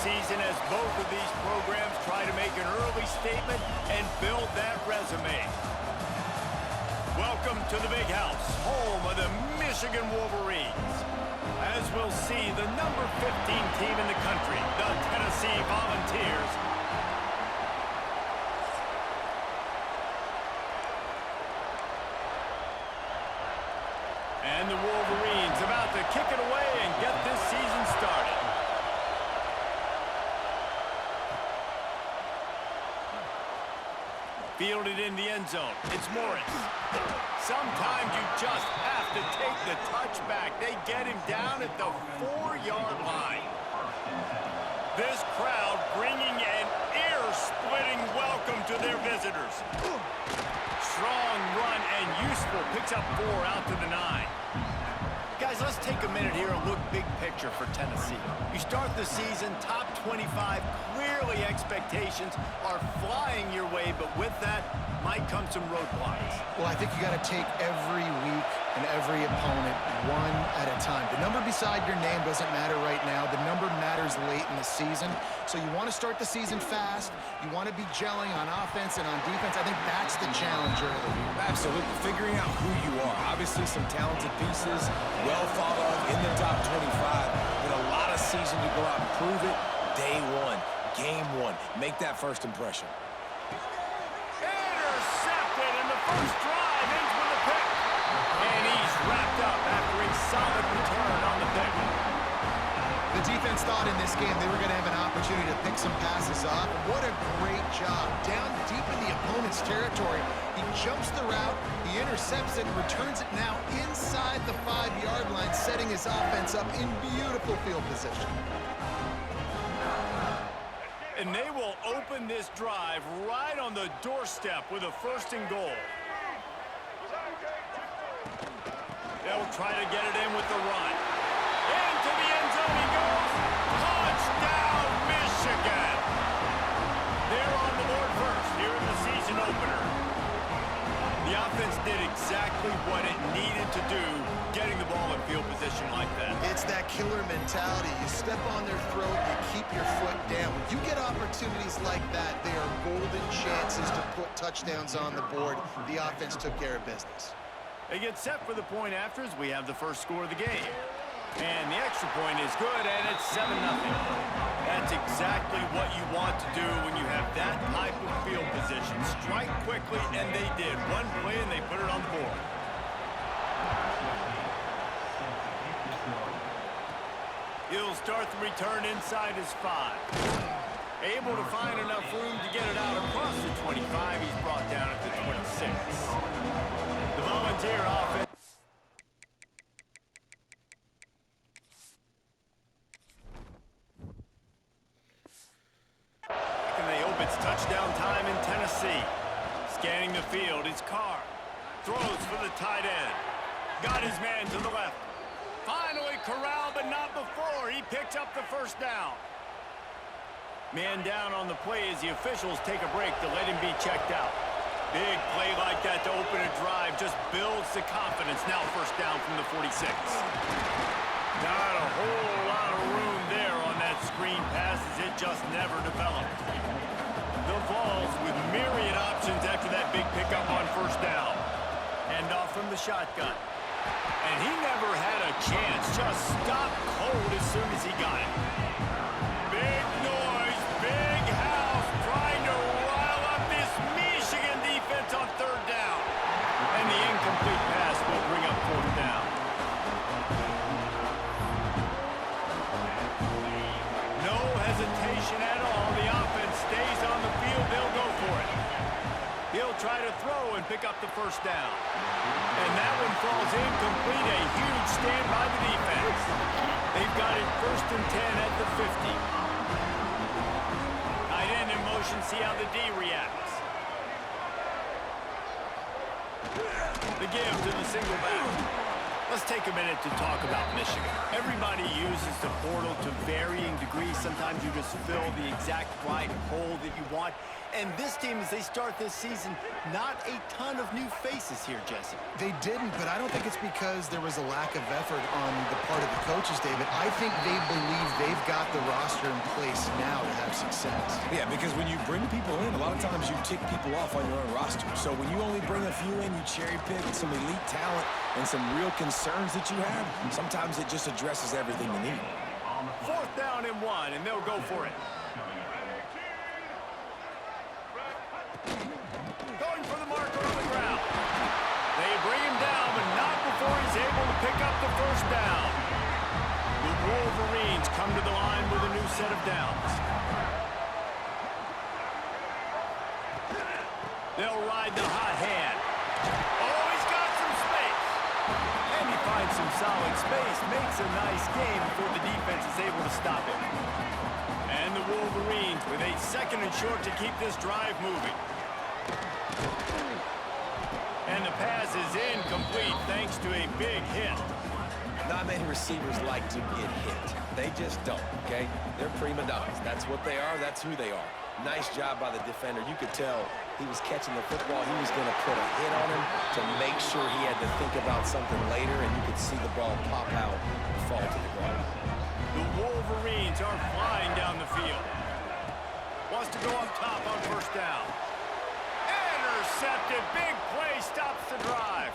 season as both of these programs try to make an early statement and build that resume. Welcome to the Big House, home of the Michigan Wolverines. As we'll see, the number 15 team in the country, the Tennessee Volunteers, and the Wolverines about to kick it away and get this season started. Fielded in the end zone. It's Morris. Sometimes you just have to take the touchback. They get him down at the 4-yard line. This crowd bringing an ear-splitting welcome to their visitors. Strong run and useful. Picks up 4 out to the 9. Guys, let's take a minute here and look big picture for Tennessee. You start the season top 25. Clearly expectations are flying your way, but with that might come some roadblocks. Well, I think you got to take every week and every opponent one at a time. The number beside your name doesn't matter right now. The number matters late in the season. So you want to start the season fast. You want to be gelling on offense and on defense. I think that's the challenge early. Absolutely. Figuring out who you are. Obviously some talented pieces, well thought of in the top 25. But a lot of season to go out and prove it. Day one, game one. Make that first impression. Intercepted, and the first drive ends with a pick. And he's wrapped up after a solid return on the pick. The defense thought in this game they were going to have an opportunity to pick some passes off. What a great job. Down deep in the opponent's territory. He jumps the route, he intercepts it, returns it now inside the 5-yard line, setting his offense up in beautiful field position. And they will open this drive right on the doorstep with a 1st and goal. They'll try to get it in with the run. Into the end zone he goes. Touchdown, Michigan. They're on the board first here in the season opener. The offense did exactly what it needed to do, getting the ball in field position like that. It's that killer mentality. You step on their throat, you keep your foot down. When you get opportunities like that, they are golden chances to put touchdowns on the board. The offense took care of business. They get set for the point after as we have the first score of the game. And the extra point is good, and it's 7-0. That's exactly what you want to do when you have that type of field position. Strike quickly, and they did. One play, and they put it on the board. He'll start the return inside his 5. Able to find enough room to get it out across the 25. He's brought down at the 26. The Volunteer offense. And they hope it's touchdown time in Tennessee. Scanning the field, it's Carr. Throws for the tight end. Got his man to the left. Finally corralled, but not before. He picks up the 1st down. Man down on the play as the officials take a break to let him be checked out. Big play like that to open a drive just builds the confidence. Now 1st down from the 46. Not a whole lot of room there on that screen pass as it just never developed. The Vols with myriad options after that big pickup on 1st down. Hand off from the shotgun. And he never had a chance. Just stopped cold as soon as he got it. Big noise, big house, trying to rile up this Michigan defense on 3rd down. And the incomplete pass will bring up 4th down. No hesitation at all. The offense stays on the field. They'll go for it. He'll try to throw and pick up the 1st down. And that one falls incomplete. A huge stand by the defense. They've got it 1st and 10 at the 50. Tight end in motion. See how the D reacts. The give to the single back. Let's take a minute to talk about Michigan. Everybody uses the portal to varying degrees. Sometimes you just fill the exact right hole that you want. And this team, as they start this season, not a ton of new faces here, Jesse. They didn't, but I don't think it's because there was a lack of effort on the part of the coaches, David. I think they believe they've got the roster in place now to have success. Yeah, because when you bring people in, a lot of times you tick people off on your own roster. So when you only bring a few in, you cherry pick some elite talent and some real concerns that you have, sometimes it just addresses everything you need. 4th down and 1, and they'll go for it. Going for the marker on the ground. They bring him down, but not before he's able to pick up the 1st down. The Wolverines come to the line with a new set of downs. They'll ride the hot hand. Oh, he's got some space. And he finds some solid space, makes a nice game before the defense is able to stop him. And the Wolverines with a 2nd and short to keep this drive moving. And the pass is incomplete thanks to a big hit. Not many receivers like to get hit. They just don't, okay? They're prima donnas. That's what they are. That's who they are. Nice job by the defender. You could tell he was catching the football. He was going to put a hit on him to make sure he had to think about something later, and you could see the ball pop out and fall to the ground. The Wolverines are flying down the field. Wants to go up top on 1st down. Intercepted. Big play stops the drive.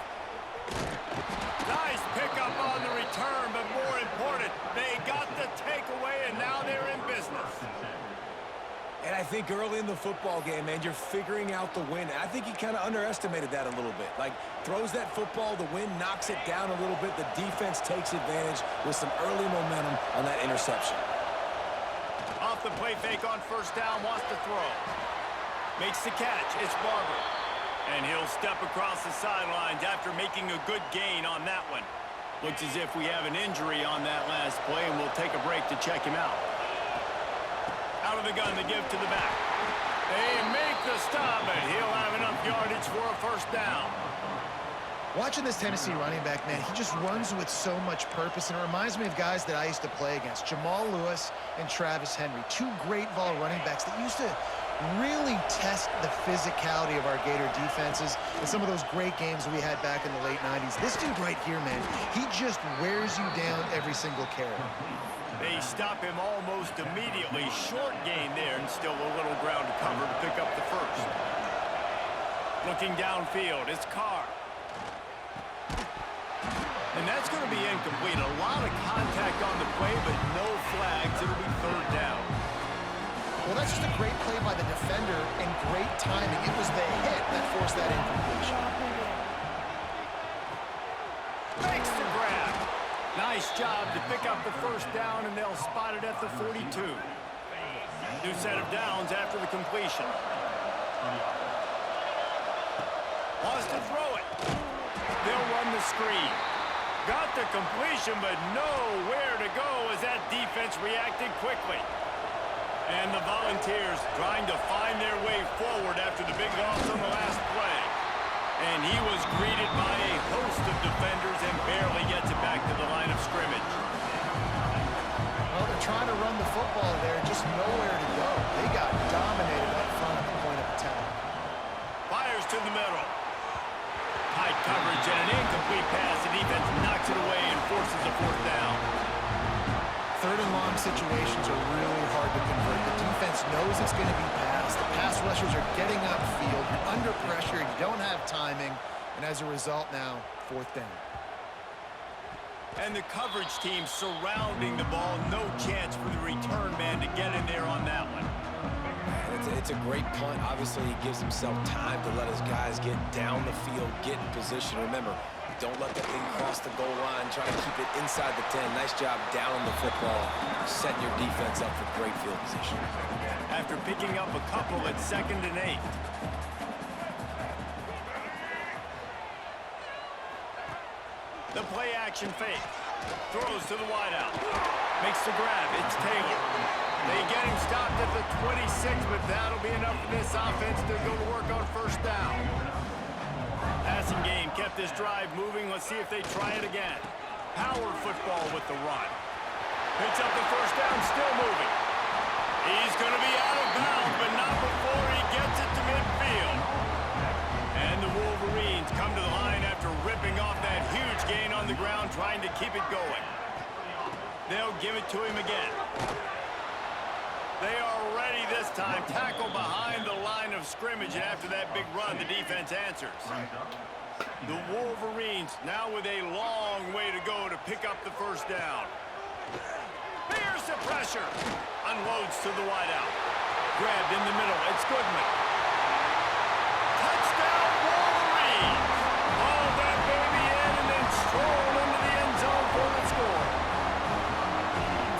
Nice pickup on the return, but more important, they got the takeaway, and now they're in business. And I think early in the football game, man, you're figuring out the wind. I think he kind of underestimated that a little bit. Like, throws that football, the wind knocks it down a little bit. The defense takes advantage with some early momentum on that interception. Off the play fake on 1st down, wants to throw. Makes the catch. It's Barber. And he'll step across the sidelines after making a good gain on that one. Looks as if we have an injury on that last play, and we'll take a break to check him out. Out of the gun to give to the back. They make the stop, but he'll have enough yardage for a 1st down. Watching this Tennessee running back, man, he just runs with so much purpose, and it reminds me of guys that I used to play against, Jamal Lewis and Travis Henry, 2 great ball running backs that used to really test the physicality of our Gator defenses in some of those great games we had back in the late 90s. This dude right here, man, he just wears you down every single carry. They stop him almost immediately. Short gain there, and still a little ground to cover to pick up the 1st. Looking downfield, it's Carr. And that's going to be incomplete. A lot of contact on the play, but no flags. It'll be 3rd down. Well, that's just a great play by the defender and great timing. It was the hit that forced that incompletion. Makes the grab. Nice job to pick up the 1st down, and they'll spot it at the 42. New set of downs after the completion. Wants to throw it. They'll run the screen. Got the completion, but nowhere to go as that defense reacted quickly. And the Volunteers trying to find their way forward after the big loss on the last play. And he was greeted by a host of defenders and barely gets it back to the line of scrimmage. Well, they're trying to run the football there, just nowhere to go. They got dominated up front at the point of attack. Fires to the middle. Tight coverage and an incomplete pass. The defense knocks it away and forces a 4th down. 3rd and long situations are really hard to convert. The defense knows it's going to be passed. The pass rushers are getting upfield. You're under pressure. You don't have timing. And as a result now, 4th down. And the coverage team surrounding the ball. No chance for the return man to get in there on that one. It's a great punt. Obviously, he gives himself time to let his guys get down the field, get in position. Remember, don't let that thing cross the goal line. Try to keep it inside the 10. Nice job down the football, setting your defense up for great field position. After picking up a couple at 2nd and 8. The play action fake. Throws to the wideout. Makes the grab. It's Taylor. They get him stopped at the 26, but that'll be enough for this offense to go to work on 1st down. Passing game kept this drive moving. Let's see if they try it again. Power football with the run. Picks up the 1st down, still moving. He's going to be out of bounds, but not before he gets it to midfield. And the Wolverines come to the line after ripping off that huge gain on the ground, trying to keep it going. They'll give it to him again. They are ready this time. Tackle behind the line of scrimmage, and after that big run, the defense answers. The Wolverines now with a long way to go to pick up the first down. Here's the pressure. Unloads to the wideout. Grabbed in the middle. It's Goodman. Touchdown, Wolverines. All that baby in and then stroll into the end zone for the score.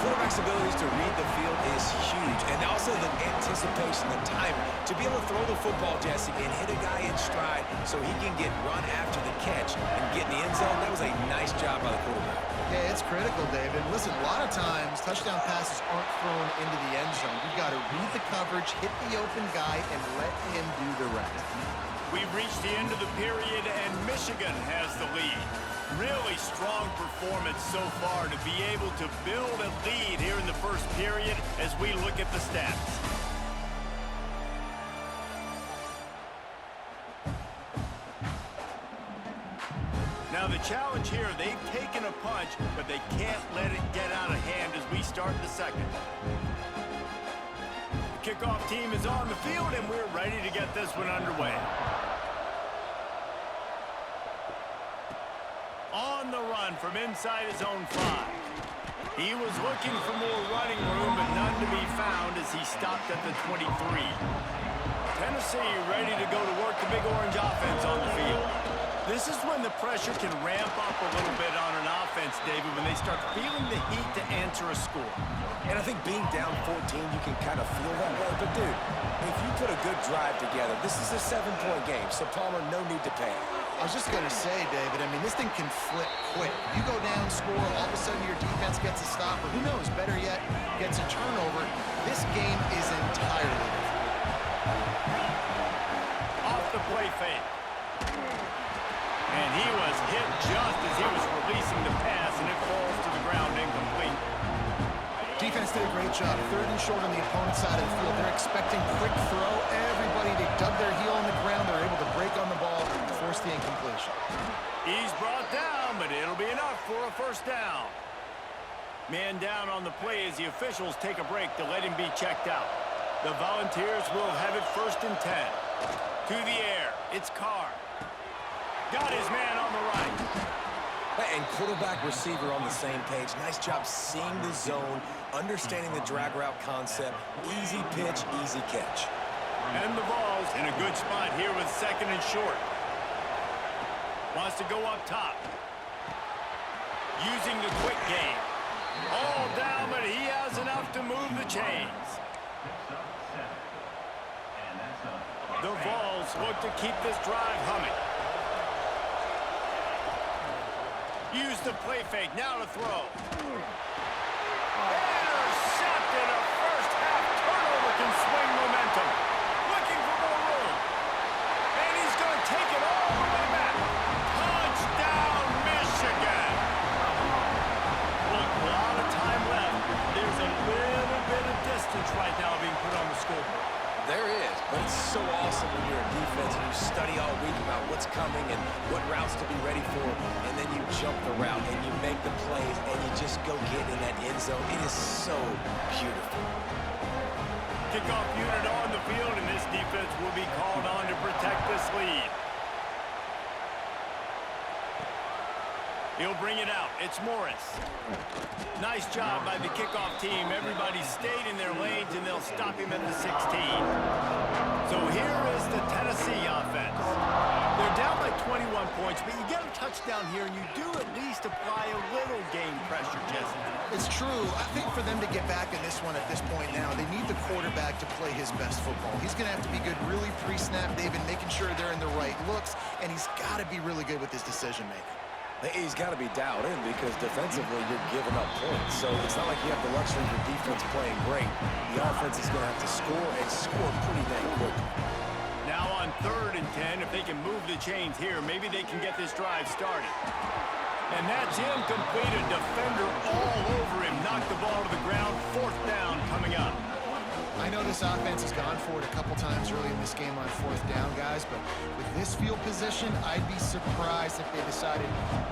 Quarterback's abilities to read the field is huge, and also the anticipation, the timing, to be able to throw the football, Jesse, and hit a guy in stride so he can get run after the catch and get in the end zone. That was a nice job by the quarterback. Yeah, it's critical, David. Listen, a lot of times touchdown passes aren't thrown into the end zone. You've got to read the coverage, hit the open guy, and let him do the rest. We've reached the end of the period, and Michigan has the lead. Really strong performance so far to be able to build a lead here in the first period as we look at the stats. Now the challenge here, they've taken a punch, but they can't let it get out of hand as we start the second. The kickoff team is on the field, and we're ready to get this one underway. On the run from inside his own 5. He was looking for more running room, but none to be found as he stopped at the 23. Tennessee ready to go to work the Big Orange offense on the field. This is when the pressure can ramp up a little bit on an offense, David, when they start feeling the heat to answer a score. And I think being down 14, you can kind of feel that way. But, dude, if you put a good drive together, this is a 7-point game, so Palmer, no need to panic. I was just going to say, David, I mean, this thing can flip quick. You go down, score, all of a sudden your defense gets a stop, or who knows, better yet, gets a turnover. This game is entirely different. Off the play fake. And he was hit just as he was releasing the pass, and it falls to the ground incomplete. Defense did a great job. 3rd and short on the opponent's side of the field. They're expecting quick throw. Everybody, they dug their heel on the ground. They're able to break on the ball and force the incompletion. He's brought down, but it'll be enough for a first down. Man down on the play as the officials take a break to let him be checked out. The Volunteers will have it 1st and 10. To the air, it's Carr. Got his man on the right. And quarterback receiver on the same page. Nice job seeing the zone, understanding the drag route concept. Easy pitch, easy catch. And the Vols in a good spot here with 2nd and short. Wants to go up top. Using the quick game. All down, but he has enough to move the chains. The Vols look to keep this drive humming. Use the play fake, now to throw. Intercepted, a first-half turnover can swing momentum. Looking for more room. And he's going to take it all the way back. Touchdown, Michigan. Look, a lot of time left. There's a little bit of distance right now being put on the scoreboard. There is, but it's so awesome when you're a defense and you study all week about what's coming and what routes to be ready for, and then you jump the route and you make the plays and you just go get in that end zone. It is so beautiful. Kickoff unit on the field, and this defense will be called on to protect this lead. He'll bring it out. It's Morris. Nice job by the kickoff team. Everybody stayed in their lanes, and they'll stop him at the 16. So here is the Tennessee offense. They're down by 21 points, but you get a touchdown here, and you do at least apply a little game pressure, Jesse. It's true. I think for them to get back in this one at this point now, they need the quarterback to play his best football. He's going to have to be good really pre-snap, David, making sure they're in the right looks, and he's got to be really good with his decision-making. He's got to be dialed in because defensively you're giving up points. So it's not like you have the luxury of your defense playing great. The offense is going to have to score and score pretty dang quickly. Now on 3rd and 10, if they can move the chains here, maybe they can get this drive started. And that's incomplete. A defender all over him. Knocked the ball to the ground. 4th down coming up. I know this offense has gone for it a couple times early in this game on 4th down, guys, but with this field position, I'd be surprised if they decided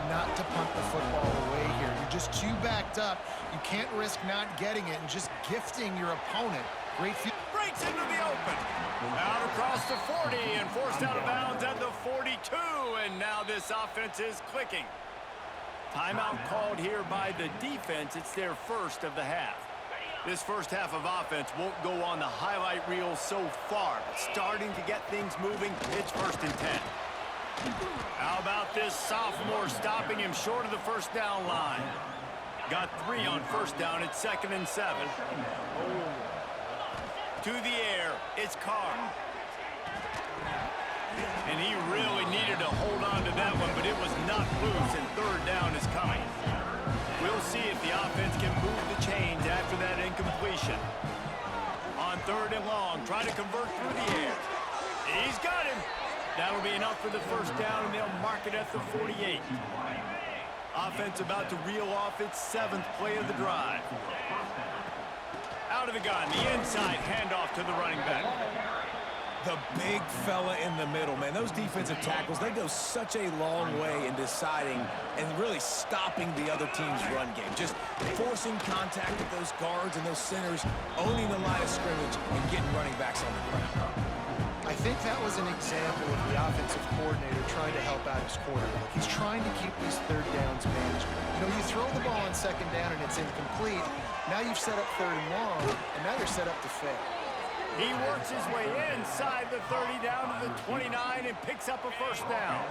not to punt the football away here. You're just too backed up. You can't risk not getting it and just gifting your opponent. Great field. Breaks into the open. Out across the 40 and forced out of bounds at the 42, and now this offense is clicking. Timeout called here by the defense. It's their first of the half. This first half of offense won't go on the highlight reel so far, but starting to get things moving, it's 1st and 10. How about this sophomore stopping him short of the first down line? Got 3 on 1st down. It's 2nd and 7. To the air, it's Carr. And he really needed to hold on to that one, but it was not loose, and 3rd down is coming. We'll see if the offense can move the chains after that incompletion. On 3rd and long, try to convert through the air. He's got him. That'll be enough for the first down, and they'll mark it at the 48. Offense about to reel off its 7th play of the drive. Out of the gun, the inside handoff to the running back. The big fella in the middle, man. Those defensive tackles, they go such a long way in deciding and really stopping the other team's run game. Just forcing contact with those guards and those centers, owning the line of scrimmage, and getting running backs on the ground. I think that was an example of the offensive coordinator trying to help out his quarterback. He's trying to keep these 3rd downs manageable. You know, you throw the ball on 2nd down and it's incomplete. Now you've set up 3rd and long, and now you're set up to fail. He works his way inside the 30 down to the 29 and picks up a first down.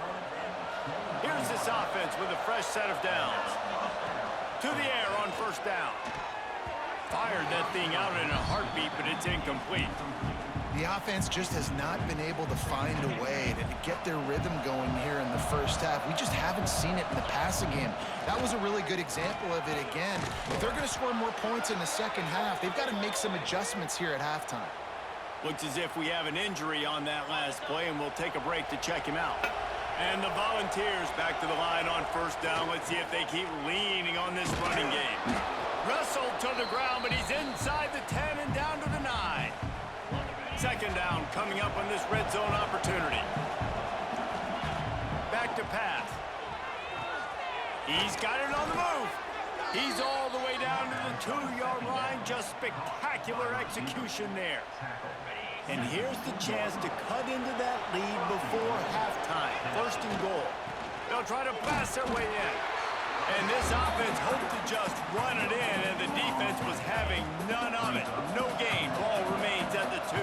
Here's this offense with a fresh set of downs. To the air on 1st down. Fired that thing out in a heartbeat, but it's incomplete. The offense just has not been able to find a way to get their rhythm going here in the first half. We just haven't seen it in the passing game. That was a really good example of it again. If they're going to score more points in the second half, they've got to make some adjustments here at halftime. Looks as if we have an injury on that last play, and we'll take a break to check him out. And the Volunteers back to the line on 1st down. Let's see if they keep leaning on this running game. Wrestled to the ground, but he's inside the 10 and down to the 9. 2nd down coming up on this red zone opportunity. Back to pass. He's got it on the move. He's all the way down to the 2-yard line. Just spectacular execution there. And here's the chance to cut into that lead before halftime. 1st and goal. They'll try to blast their way in. And this offense hoped to just run it in, and the defense was having none of it. No gain. Ball remains at the 2.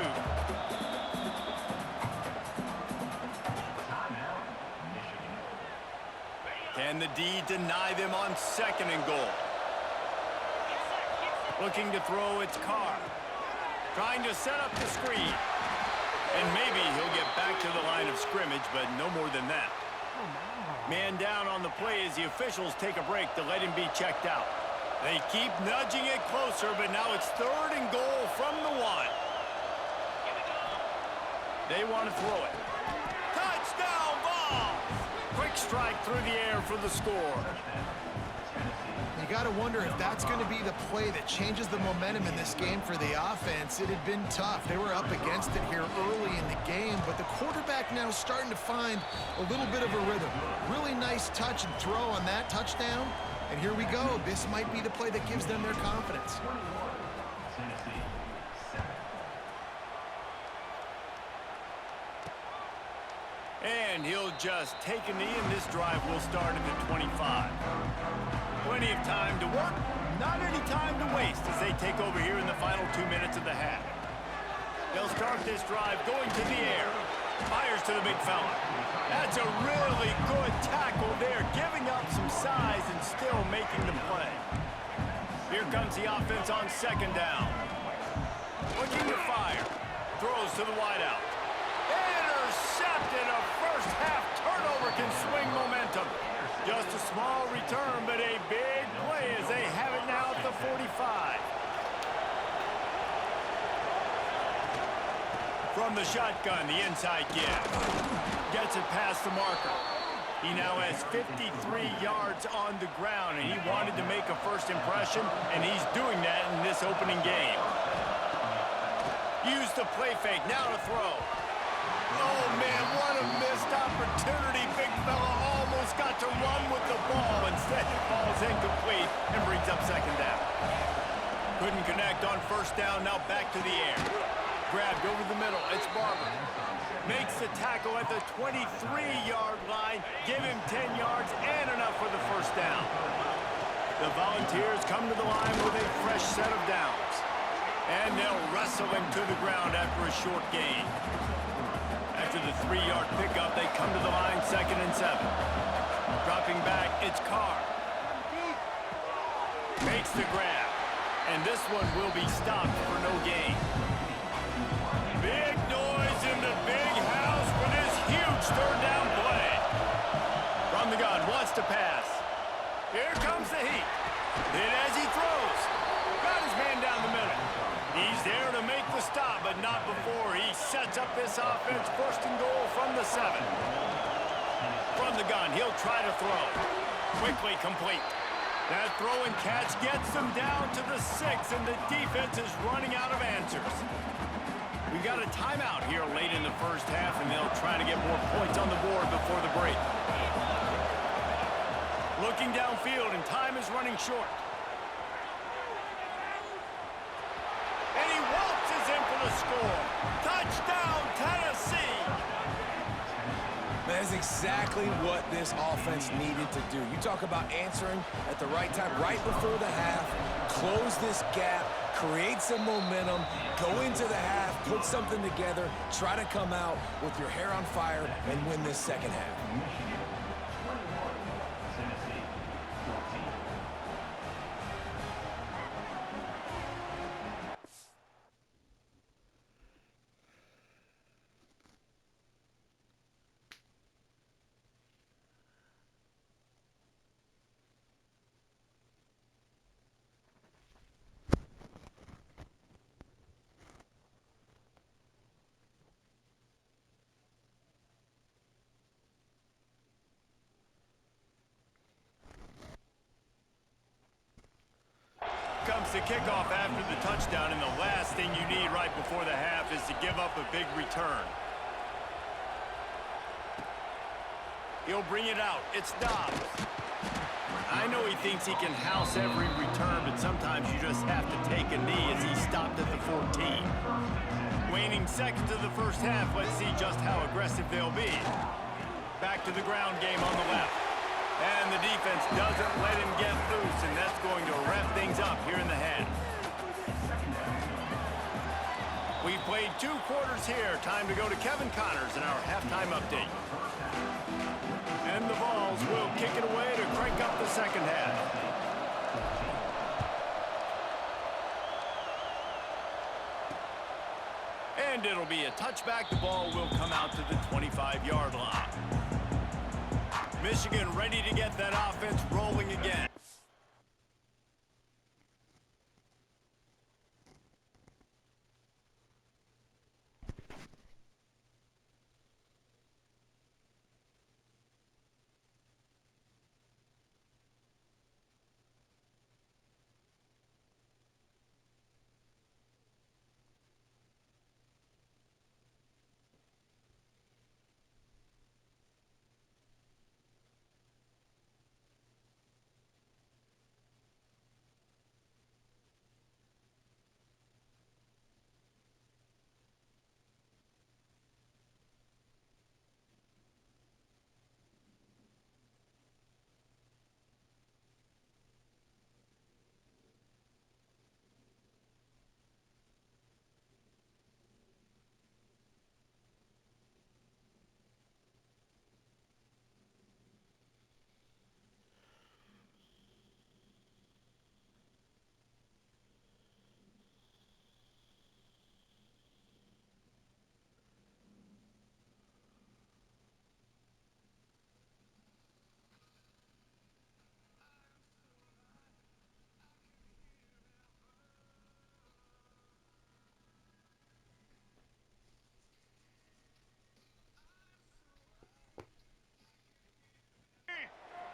Can the D deny them on 2nd and goal? Looking to throw, it's Carr. Trying to set up the screen. And maybe he'll get back to the line of scrimmage, but no more than that. Man down on the play as the officials take a break to let him be checked out. They keep nudging it closer, but now it's 3rd and goal from the 1. They want to throw it. Touchdown ball! Quick strike through the air for the score. You got to wonder if that's going to be the play that changes the momentum in this game for the offense. It had been tough. They were up against it here early in the game, but the quarterback now starting to find a little bit of a rhythm. Really nice touch and throw on that touchdown. And here we go. This might be the play that gives them their confidence. And he'll just take a knee, and this drive will start at the 25. Plenty of time to work, not any time to waste as they take over here in the final 2 minutes of the half. They'll start this drive going to the air. Fires to the big fella. That's a really good tackle there, giving up some size and still making the play. Here comes the offense on 2nd down. Looking to fire. Throws to the wideout. Intercepted. A first half turnover can swing momentum. Just a small return, but a big play as they have it now at the 45. From the shotgun, the inside give. Gets it past the marker. He now has 53 yards on the ground, and he wanted to make a first impression, and he's doing that in this opening game. Use the play fake, now to throw. Oh, man, what a missed opportunity. Big fella almost got to run with the ball. Instead, it falls incomplete and brings up second down. Couldn't connect on first down, now back to the air. Grabbed over the middle, it's Barber. Makes the tackle at the 23-yard line. Give him 10 yards and enough for the first down. The Volunteers come to the line with a fresh set of downs. And they'll wrestle him to the ground after a short gain. After the 3-yard pickup, they come to the line 2nd and 7. Dropping back, it's Carr. Makes the grab. And this one will be stopped for no gain. Big noise in the big house for this huge third down play. From the gun, wants to pass. Here comes the heat. Then as he throws, got his man down the middle. He's there to make the stop, but not before he sets up this offense. 1st and goal from the 7. From the gun, he'll try to throw. Quickly complete. That throw and catch gets them down to the 6, and the defense is running out of answers. We got a timeout here late in the first half, and they'll try to get more points on the board before the break. Looking downfield, and time is running short. And he waltzes in for the score. Touchdown, Tennessee! That is exactly what this offense needed to do. You talk about answering at the right time, right before the half, close this gap, create some momentum, go into the half, put something together, try to come out with your hair on fire and win this second half. Comes the kickoff after the touchdown, and the last thing you need right before the half is to give up a big return. He'll bring it out. It's Dobbs. I know he thinks he can house every return, but sometimes you just have to take a knee as he stopped at the 14. Waning seconds of the first half, let's see just how aggressive they'll be. Back to the ground game on the left. And the defense doesn't let him get loose, and that's going to wrap things up here in the half. We've played 2 quarters here. Time to go to Kevin Connors in our halftime update. And the Vols will kick it away to crank up the second half. And it'll be a touchback. The ball will come out to the 25-yard line. Michigan ready to get that offense rolling again.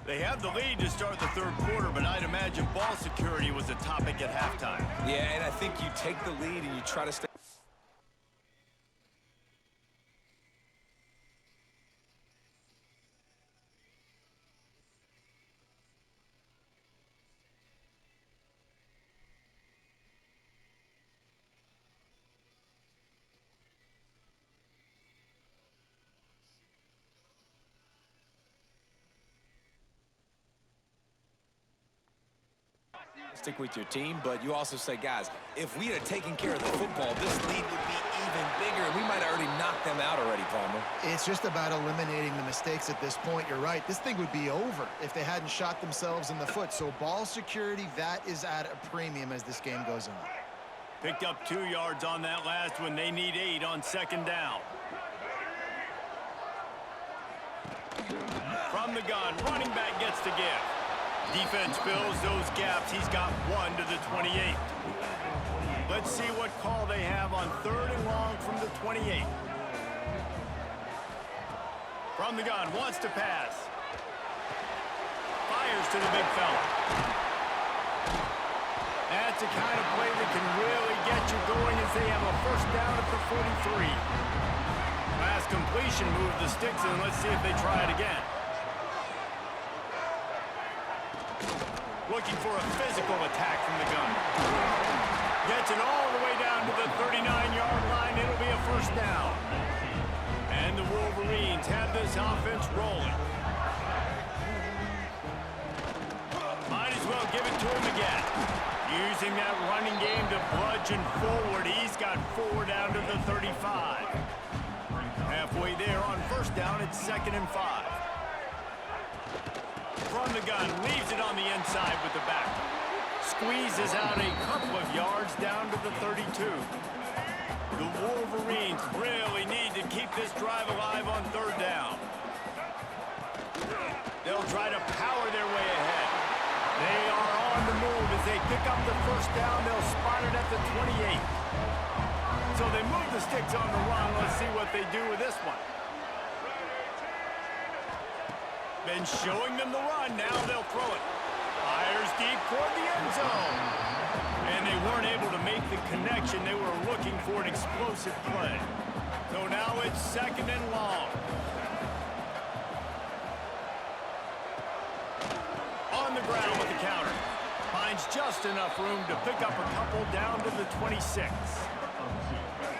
They have the lead to start the third quarter, but I'd imagine ball security was a topic at halftime. Yeah, and I think you take the lead and you try to stay. stick with your team, but you also say, guys, if we had taken care of the football, this lead would be even bigger, and we might have already knocked them out already, Palmer. It's just about eliminating the mistakes at this point. You're right. This thing would be over if they hadn't shot themselves in the foot. So ball security, that is at a premium as this game goes on. Picked up 2 yards on that last one. They need 8 on second down. From the gun, running back gets to give. Defense fills those gaps. He's got 1 to the 28. Let's see what call they have on 3rd and long from the 28. From the gun, wants to pass. Fires to the big fella. That's the kind of play that can really get you going as they have a first down at the 43. Last completion moved the sticks, and let's see if they try it again. Looking for a physical attack from the gun. Gets it all the way down to the 39-yard line. It'll be a first down. And the Wolverines have this offense rolling. Might as well give it to him again. Using that running game to bludgeon forward. He's got 4 down to the 35. Halfway there on first down, it's 2nd and 5. From the gun, leaves it on the inside with the back. Squeezes out a couple of yards down to the 32. The Wolverines really need to keep this drive alive on 3rd down. They'll try to power their way ahead. They are on the move as they pick up the first down. They'll spot it at the 28. So they move the sticks on the run. Let's see what they do with this one. Been showing them the run. Now they'll throw it. Fires deep toward the end zone. And they weren't able to make the connection. They were looking for an explosive play. So now it's 2nd and long. On the ground with the counter. Finds just enough room to pick up a couple down to the 26.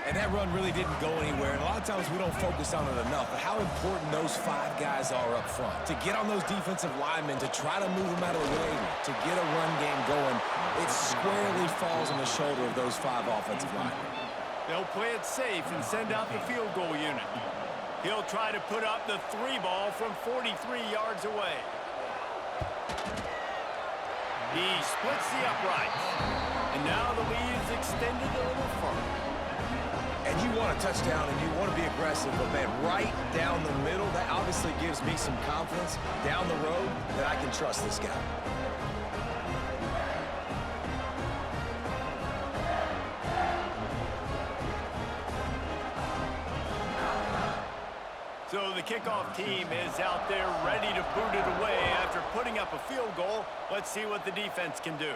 And that run really didn't go anywhere. And a lot of times we don't focus on it enough. But how important those 5 guys are up front. To get on those defensive linemen, to try to move them out of the way, to get a run game going, it squarely falls on the shoulder of those 5 offensive linemen. They'll play it safe and send out the field goal unit. He'll try to put up the 3 ball from 43 yards away. He splits the uprights. And now the lead is extended a little further. And you want a touchdown and you want to be aggressive, but man, right down the middle, that obviously gives me some confidence down the road that I can trust this guy. So the kickoff team is out there ready to boot it away after putting up a field goal. Let's see what the defense can do.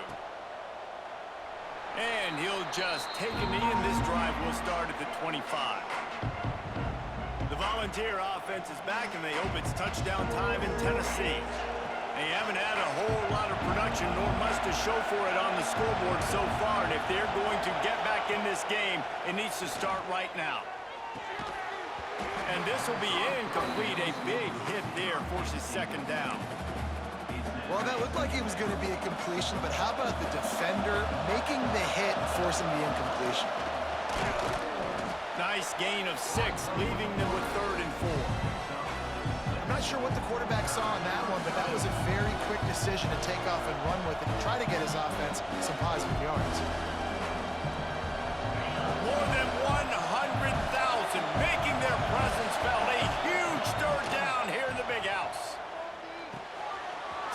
And he'll just take a knee, and this drive will start at the 25. The Volunteer offense is back, and they hope it's touchdown time in Tennessee. They haven't had a whole lot of production, nor much to show for it on the scoreboard so far, and if they're going to get back in this game, it needs to start right now. And this will be incomplete. A big hit there forces 2nd down. Well, that looked like it was going to be a completion, but how about the defender making the hit and forcing the incompletion? Nice gain of 6, leaving them with 3rd and 4. I'm not sure what the quarterback saw on that one, but that was a very quick decision to take off and run with it and try to get his offense some positive yards. More than 100,000 making their presence felt. A huge 3rd down here in the big house.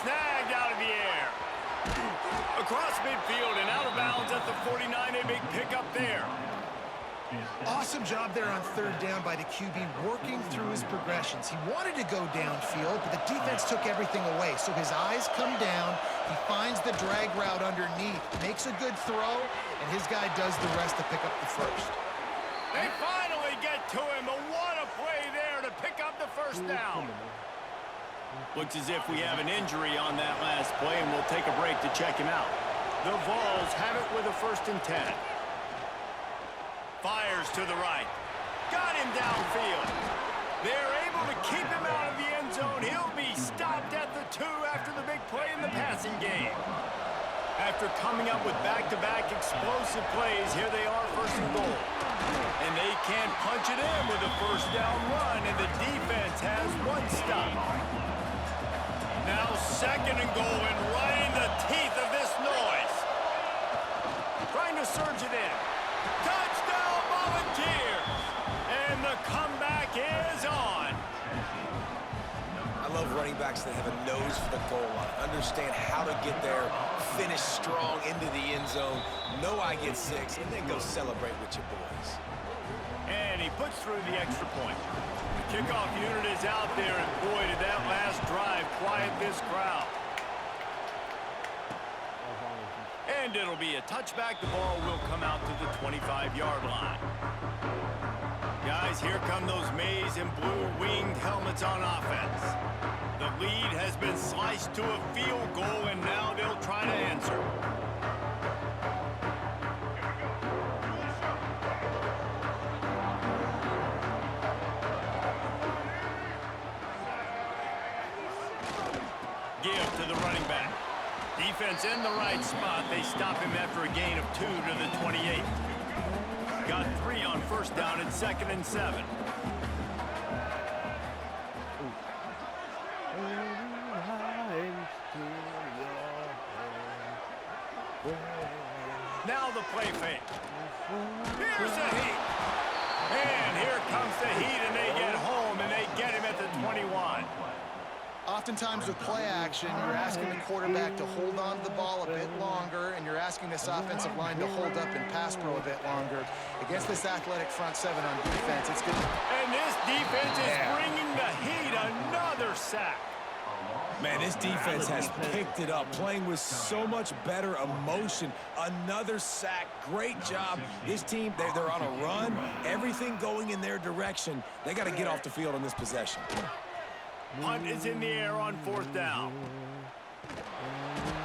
Snagged out of the air. Across midfield and out of bounds at the 49. A big pickup there. Awesome job there on 3rd down by the QB, working through his progressions. He wanted to go downfield, but the defense took everything away. So his eyes come down. He finds the drag route underneath, makes a good throw, and his guy does the rest to pick up the first. They finally get to him, but what a play there to pick up the first down. Looks as if we have an injury on that last play, and we'll take a break to check him out. The Vols have it with a 1st and 10. Fires to the right. Got him downfield. They're able to keep him out of the end zone. He'll be stopped at the 2 after the big play in the passing game. After coming up with back-to-back explosive plays, here they are, first and goal. And they can't punch it in with a first down run, and the defense has one stop. Now second and goal, and right in the teeth of this noise. Trying to surge it in. Touchdown, Volunteers! And the comeback is on. I love running backs that have a nose for the goal line, understand how to get there, finish strong into the end zone, know I get 6, and then go celebrate with your boys. And he puts through the extra point. The kickoff unit is out there, and boy, did that last drive quiet this crowd. And it'll be a touchback. The ball will come out to the 25-yard line. Guys, here come those maize and blue winged helmets on offense. The lead has been sliced to a field goal, and now they'll try to answer. Give to the running back. Defense in the right spot. They stop him after a gain of 2 to the 28. Got 3 on first down and 2nd and 7. Now the play fake. Here's the heat. And here comes the heat, and they get home, and they get him at the 21. Oftentimes with play action, you're asking the quarterback to hold on to the ball a bit longer, and you're asking this offensive line to hold up in pass pro a bit longer. Against this athletic front 7 on defense, it's good. And this defense is bringing the heat. Another sack. Man, this defense has picked it up, playing with so much better emotion. Another sack. Great job. This team, they're on a run. Everything going in their direction. They got to get off the field on this possession. Punt is in the air on 4th down.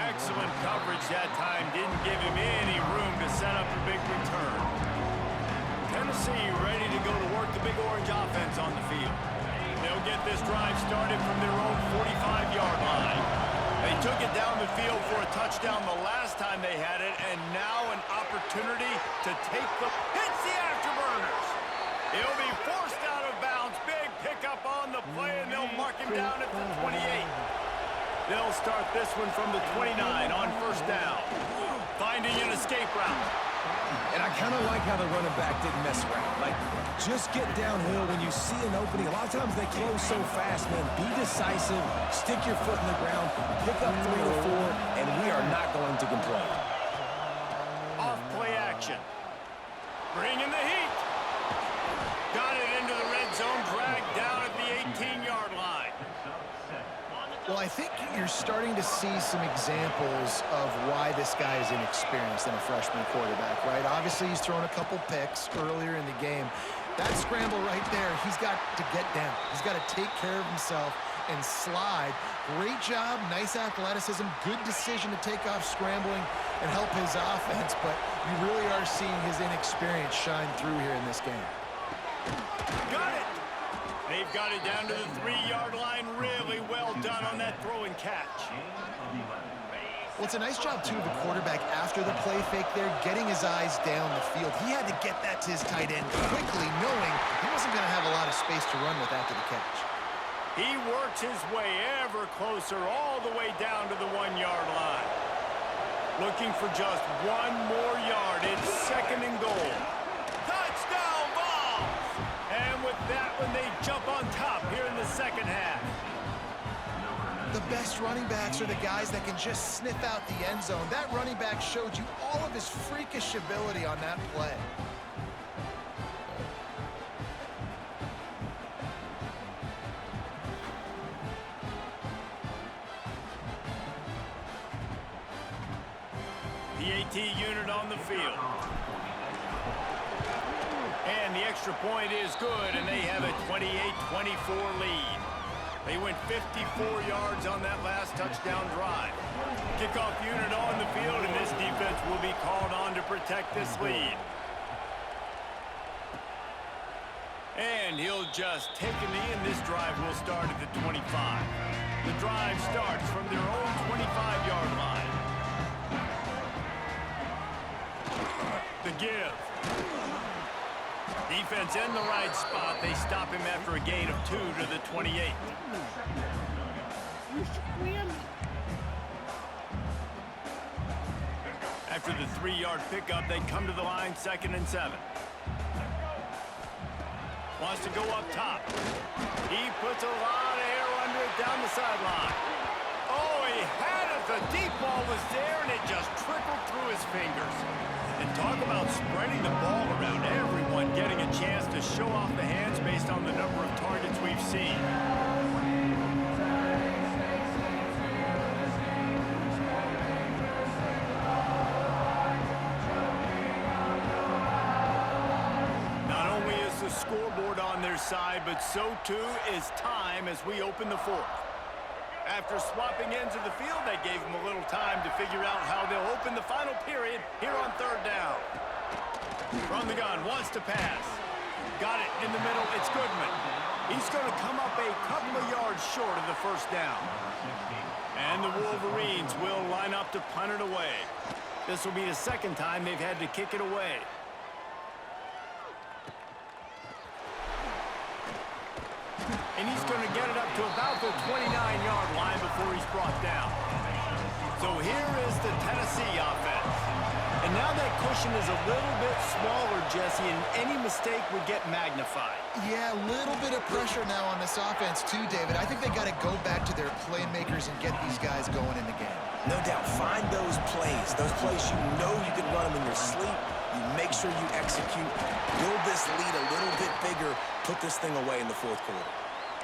Excellent coverage that time. Didn't give him any room to set up a big return. Tennessee ready to go to work the Big Orange offense on the field. They'll get this drive started from their own 45-yard line. They took it down the field for a touchdown the last time they had it, and now an opportunity to take the... Hits the afterburners! He'll be forced out of bounds. Big pickup on the play, and they'll mark him down at the 28. They'll start this one from the 29 on first down. Finding an escape route. And I kind of like how the running back didn't mess around. Like, just get downhill when you see an opening. A lot of times they close so fast, man. Be decisive, stick your foot in the ground, pick up 3 or 4, and we are not going to complain. Off play action. Bring in the heat. Got it into the red zone, dragged down at the 18-yard line. Well, I think you're starting to see some examples of why this guy is inexperienced in a freshman quarterback, right? Obviously, he's thrown a couple picks earlier in the game. That scramble right there, he's got to get down. He's got to take care of himself and slide. Great job, nice athleticism, good decision to take off scrambling and help his offense, but you really are seeing his inexperience shine through here in this game. Got it! They've got it down to the 3-yard line. Really well done on that throw and catch. Well, it's a nice job, too, of the quarterback after the play fake there, getting his eyes down the field. He had to get that to his tight end quickly, knowing he wasn't going to have a lot of space to run with after the catch. He works his way ever closer all the way down to the 1-yard line. Looking for just 1 more yard. It's 2nd and goal. Touchdown ball! And with that one, they jump on top here in the second half. The best running backs are the guys that can just sniff out the end zone. That running back showed you all of his freakish ability on that play. PAT unit on the field. And the extra point is good, and they have a 28-24 lead. They went 54 yards on that last touchdown drive. Kickoff unit on the field, and this defense will be called on to protect this lead. And he'll just take a knee, and this drive will start at the 25. The drive starts from their own 25-yard line. The give. Defense in the right spot. They stop him after a gain of 2 to the 28. After the 3-yard pickup, they come to the line 2nd and 7. Wants to go up top. He puts a lot of air under it down the sideline. Oh, he had it. The deep ball was there, and it just trickled through his fingers. And talk about spreading the ball around. Everyone getting a chance to show off the hands based on the number of targets we've seen. Scoreboard on their side, but so too is time as we open the 4th. After swapping ends of the field, they gave them a little time to figure out how they'll open the final period here on 3rd down. From the gun, wants to pass. Got it in the middle, it's Goodman. He's going to come up a couple of yards short of the 1st down. And the Wolverines will line up to punt it away. This will be the 2nd time they've had to kick it away. And he's going to get it up to about the 29-yard line before he's brought down. So here is the Tennessee offense. And now that cushion is a little bit smaller, Jesse, and any mistake would get magnified. Yeah, a little bit of pressure now on this offense too, David. I think they got to go back to their playmakers and get these guys going in the game. No doubt. Find those plays you know you can run them in your sleep. You make sure you execute. Build this lead a little bit bigger. Put this thing away in the 4th quarter.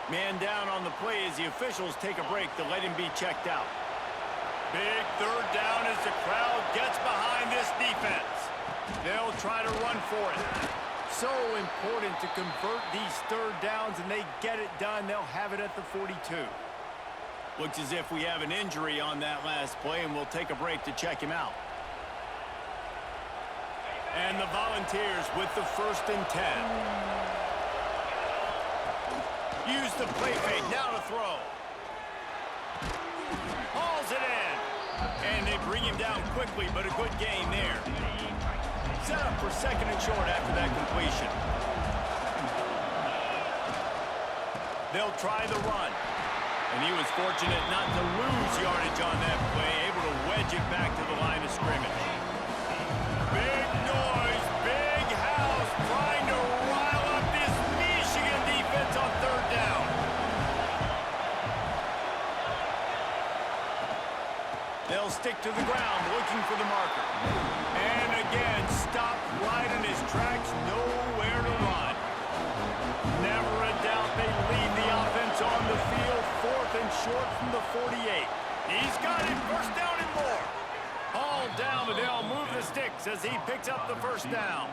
Man down on the play as the officials take a break to let him be checked out. Big 3rd down as the crowd gets behind this defense. They'll try to run for it. So important to convert these 3rd downs, and they get it done. They'll have it at the 42. Looks as if we have an injury on that last play, and we'll take a break to check him out. And the Volunteers with the 1st and 10. Use the play fake, now to throw. Hauls it in. And they bring him down quickly, but a good gain there. Set up for 2nd and short after that completion. They'll try the run. And he was fortunate not to lose yardage on that play, able to wedge it back to the line of scrimmage. Big noise, big house, trying to rile up this Michigan defense on 3rd down. They'll stick to the ground, looking for the marker. And again, stopped right in his tracks, nowhere to run. Never a doubt they lead the offense on the field, 4th and short from the 48. He's got it, 1st down and more. Hauled down, but they'll move the sticks as he picks up the 1st down.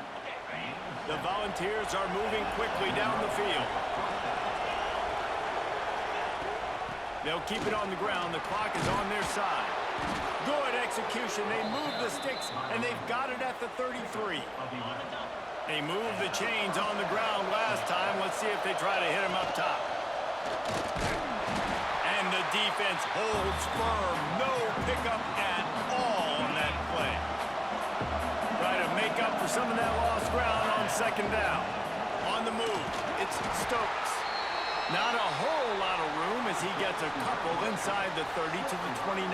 The Volunteers are moving quickly down the field. They'll keep it on the ground. The clock is on their side. Good execution. They move the sticks, and they've got it at the 33. They moved the chains on the ground last time. Let's see if they try to hit him up top. And the defense holds firm. No pickup at all on that play. Try to make up for some of that lost ground on 2nd down. On the move, it's Stokes. Not a whole lot of room as he gets a couple inside the 30 to the 29.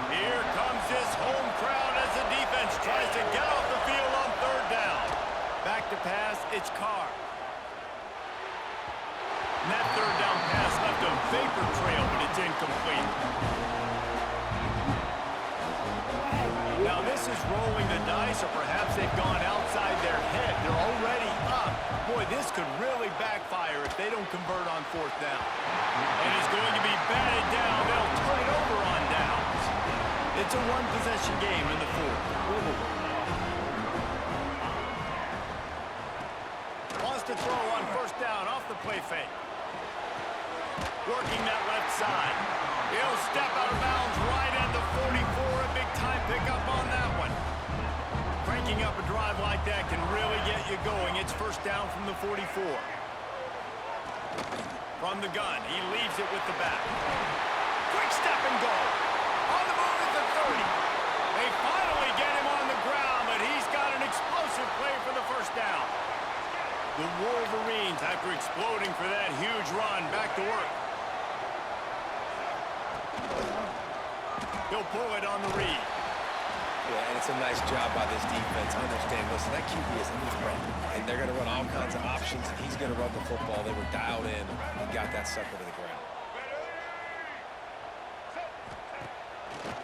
Here comes this home crowd as the defense tries to get off the field on 3rd down. Back to pass, it's Carr. And that 3rd down pass left a vapor trail, but it's incomplete. Now this is rolling the dice, or perhaps they've gone outside their head. They're already up. Boy, this could really backfire if they don't convert on 4th down. And it's going to be batted down. They'll turn it over on downs. It's a 1-possession game in the 4th. Wants to throw on 1st down off the play fake. Working that left side. He'll step out of bounds right at the 44. A big-time pickup on that one. Cranking up a drive like that can really get you going. It's 1st down from the 44. From the gun, he leaves it with the back. Quick step and go. On the move at the 30. They finally get him on the ground, play for the first down. The Wolverines, after exploding for that huge run, back to work. He'll pull it on the read. Yeah, and it's a nice job by this defense. Understand, listen, that QB is in his brain, and they're going to run all kinds of options, and he's going to run the football. They were dialed in and got that sucker to the ground.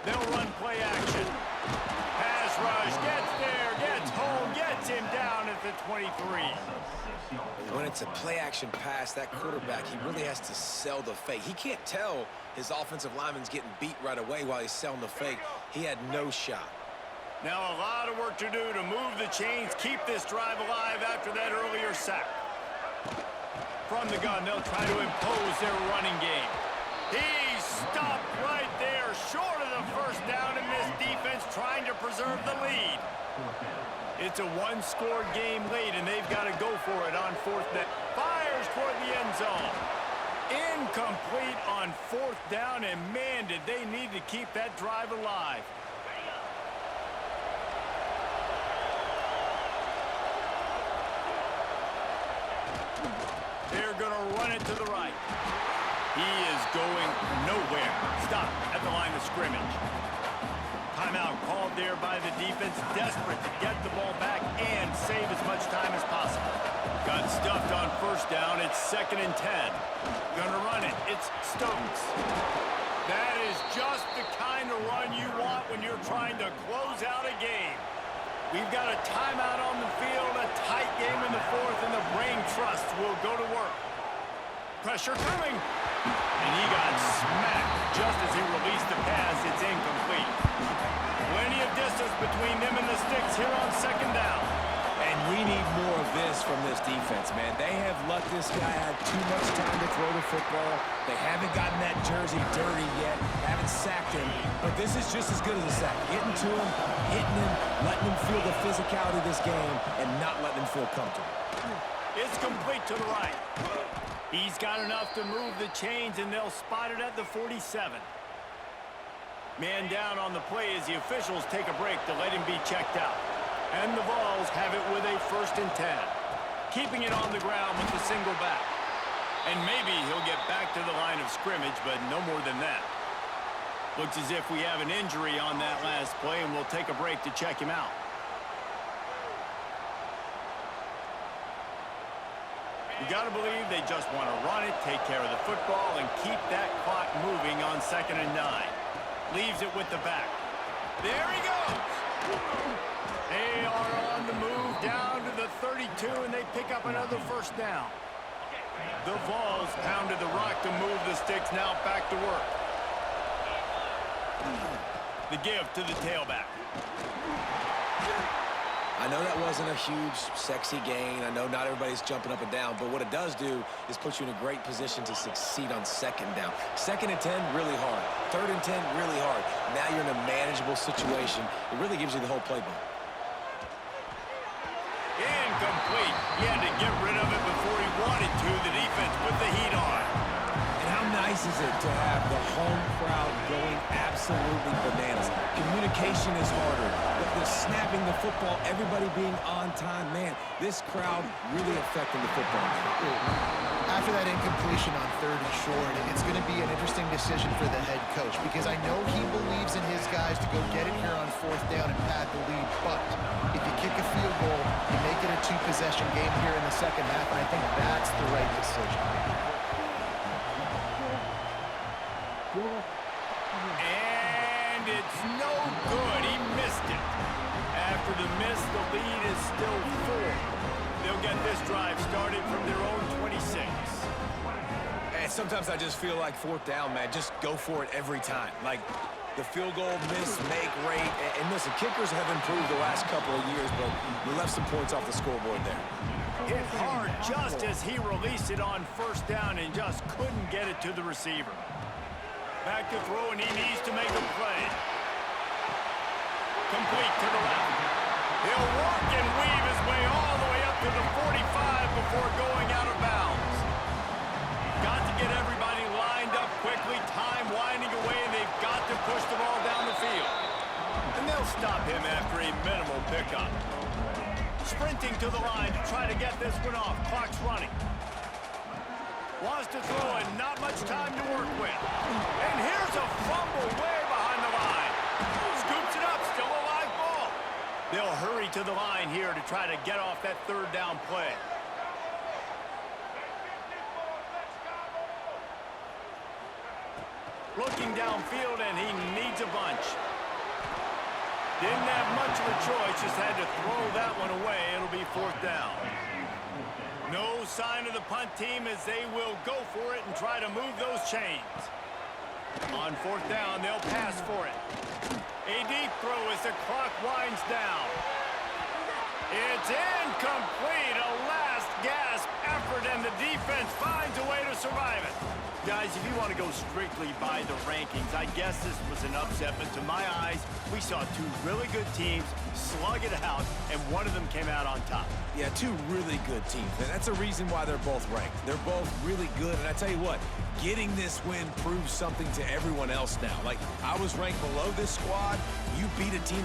They'll run play action. Pass rush, gets there, gets home, gets him down at the 23. When it's a play-action pass, that quarterback, he really has to sell the fake. He can't tell his offensive lineman's getting beat right away while he's selling the fake. He had no shot. Now a lot of work to do to move the chains, keep this drive alive after that earlier sack. From the gun, they'll try to impose their running game. He stopped right there, short of the first down, and this defense trying to preserve the lead. It's a one-score game late, and they've got to go for it on fourth down. Fires toward the end zone. Incomplete on fourth down, and man, did they need to keep that drive alive. They're going to run it to the right. He is going nowhere. Stop at the line of scrimmage. Timeout called there by the defense, desperate to get the ball back and save as much time as possible. Got stuffed on first down. It's 2nd and 10. Gonna run it. It's Stokes. That is just the kind of run you want when you're trying to close out a game. We've got a timeout on the field, a tight game in the fourth, and the brain trust will go to work. Pressure coming. And he got smacked just as he released the pass. It's incomplete. Plenty of distance between them and the sticks here on 2nd down. And we need more of this from this defense, man. They have let this guy have too much time to throw the football. They haven't gotten that jersey dirty yet, haven't sacked him. But this is just as good as a sack. Getting to him, hitting him, letting him feel the physicality of this game, and not letting him feel comfortable. It's complete to the right. He's got enough to move the chains, and they'll spot it at the 47. Man down on the play as the officials take a break to let him be checked out. And the Vols have it with a 1st and 10. Keeping it on the ground with the single back. And maybe he'll get back to the line of scrimmage, but no more than that. Looks as if we have an injury on that last play, and we'll take a break to check him out. You got to believe they just want to run it, take care of the football, and keep that clock moving on 2nd and 9. Leaves it with the back. There he goes. They are on the move down to the 32, and they pick up another first down. The Vols pounded the rock to move the sticks, now back to work. The give to the tailback. I know that wasn't a huge, sexy gain. I know not everybody's jumping up and down, but what it does do is put you in a great position to succeed on 2nd down. 2nd and 10, really hard. 3rd and 10, really hard. Now you're in a manageable situation. It really gives you the whole playbook. Incomplete. He had to get rid of it before he wanted to. The defense put the heat on. And how nice is it to have the home crowd going absolutely bananas? Communication is harder. The snapping the football, everybody being on time. Man, this crowd really affecting the football game. After that incompletion on 3rd and short, it's going to be an interesting decision for the head coach because I know he believes in his guys to go get it here on 4th down and pad the lead. But if you kick a field goal, you make it a 2-possession game here in the 2nd half, and I think that's the right decision. And it's no good. He missed it. After the miss, the lead is still 4. They'll get this drive started from their own 26. And sometimes I just feel like 4th down, man, just go for it every time. Like the field goal miss, make rate. And listen, kickers have improved the last couple of years, but we left some points off the scoreboard there. Hit hard just as he released it on 1st down and just couldn't get it to the receiver. Back to throw, and he needs to make a play. Complete to the left. He'll work and weave his way all the way up to the 45 before going out of bounds. Got to get everybody lined up quickly, time winding away, and they've got to push the ball down the field. And they'll stop him after a minimal pickup. to the line to try to get this one off. Clock's running. Wants to throw and not much time to work with. And here's a fumble way behind the line. Scoops it up, still a live ball. They'll hurry to the line here to try to get off that third down play. Looking downfield, and he needs a bunch. Didn't have much of a choice, just had to throw that one away. It'll be fourth down. No sign of the punt team as they will go for it and try to move those chains. On fourth down, they'll pass for it. A deep throw as the clock winds down. It's incomplete, a last gasp effort, and the defense finds a way to survive it. Guys, if you want to go strictly by the rankings, I guess this was an upset, but to my eyes, we saw two really good teams slug it out, and one of them came out on top. Yeah, two really good teams, and that's a reason why they're both ranked. They're both really good, and I tell you what, getting this win proves something to everyone else now. Like, I was ranked below this squad. You beat a team